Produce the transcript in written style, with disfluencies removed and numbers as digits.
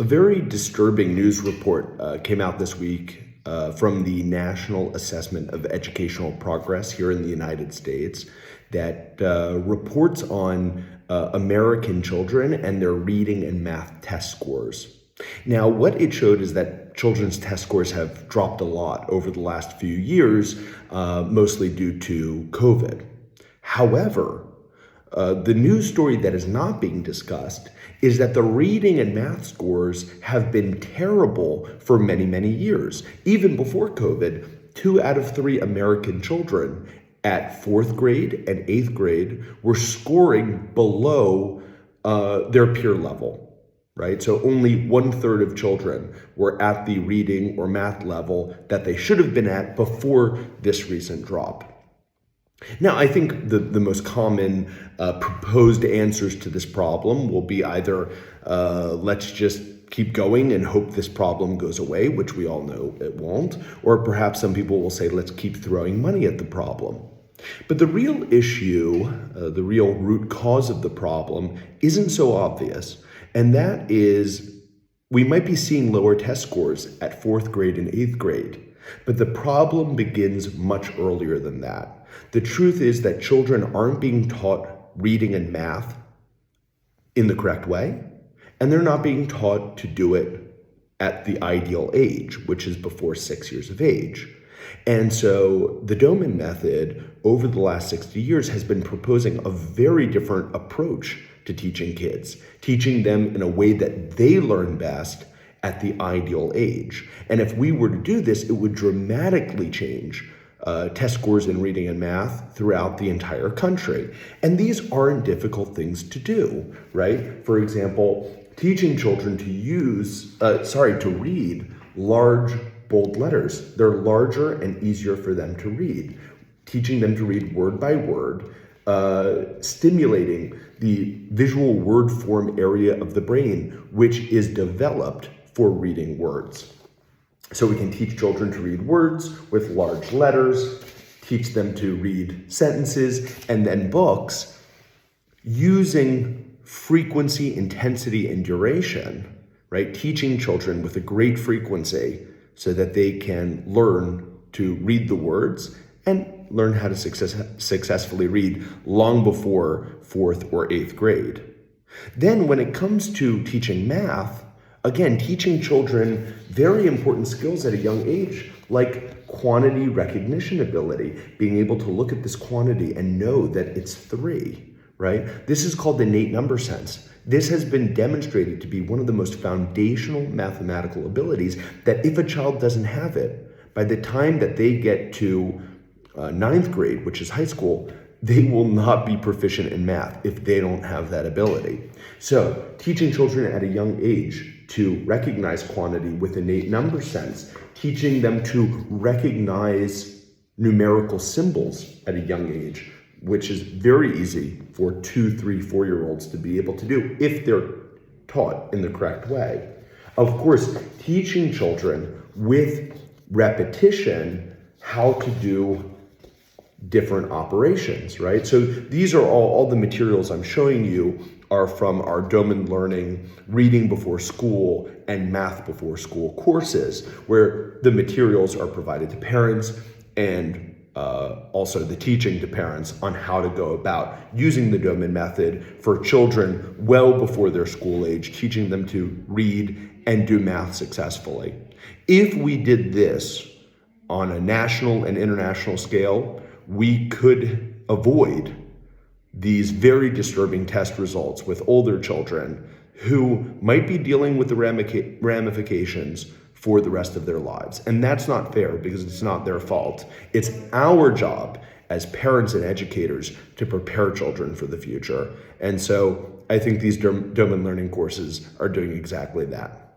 A very disturbing news report came out this week from the National Assessment of Educational Progress here in the United States that reports on American children and their reading and math test scores. Now, what it showed is that children's test scores have dropped a lot over the last few years, mostly due to COVID. However, the news story that is not being discussed is that the reading and math scores have been terrible for many, many years. Even before COVID, 2 out of 3 American children at 4th grade and 8th grade were scoring below their peer level, right? So only 1/3 of children were at the reading or math level that they should have been at before this recent drop. Now, I think the most common proposed answers to this problem will be either let's just keep going and hope this problem goes away, which we all know it won't, or perhaps some people will say let's keep throwing money at the problem. But the real issue, the real root cause of the problem isn't so obvious, and that is we might be seeing lower test scores at 4th grade and 8th grade. But the problem begins much earlier than that. The truth is that children aren't being taught reading and math in the correct way, and they're not being taught to do it at the ideal age, which is before 6 years of age. And so the Doman method over the last 60 years has been proposing a very different approach to teaching kids, teaching them in a way that they learn best at the ideal age. And if we were to do this, it would dramatically change test scores in reading and math throughout the entire country. And these aren't difficult things to do, right? For example, teaching children to read large, bold letters. They're larger and easier for them to read. Teaching them to read word by word, stimulating the visual word form area of the brain, which is developed for reading words. So we can teach children to read words with large letters, teach them to read sentences, and then books using frequency, intensity, and duration, right? Teaching children with a great frequency so that they can learn to read the words and learn how to successfully read long before 4th or 8th grade. Then when it comes to teaching math, again, teaching children very important skills at a young age, like quantity recognition ability, being able to look at this quantity and know that it's 3, right? This is called the innate number sense. This has been demonstrated to be one of the most foundational mathematical abilities that if a child doesn't have it, by the time that they get to 9th grade, which is high school, they will not be proficient in math if they don't have that ability. So teaching children at a young age to recognize quantity with innate number sense, teaching them to recognize numerical symbols at a young age, which is very easy for 2, 3, 4-year-olds to be able to do if they're taught in the correct way. Of course, teaching children with repetition how to do different operations, right? So these are all the materials I'm showing you are from our Doman Learning Reading Before School and Math Before School courses, where the materials are provided to parents and also the teaching to parents on how to go about using the Doman method for children well before their school age, teaching them to read and do math successfully. If we did this on a national and international scale, we could avoid these very disturbing test results with older children who might be dealing with the ramifications for the rest of their lives. And that's not fair because it's not their fault. It's our job as parents and educators to prepare children for the future. And so I think these Doman learning courses are doing exactly that.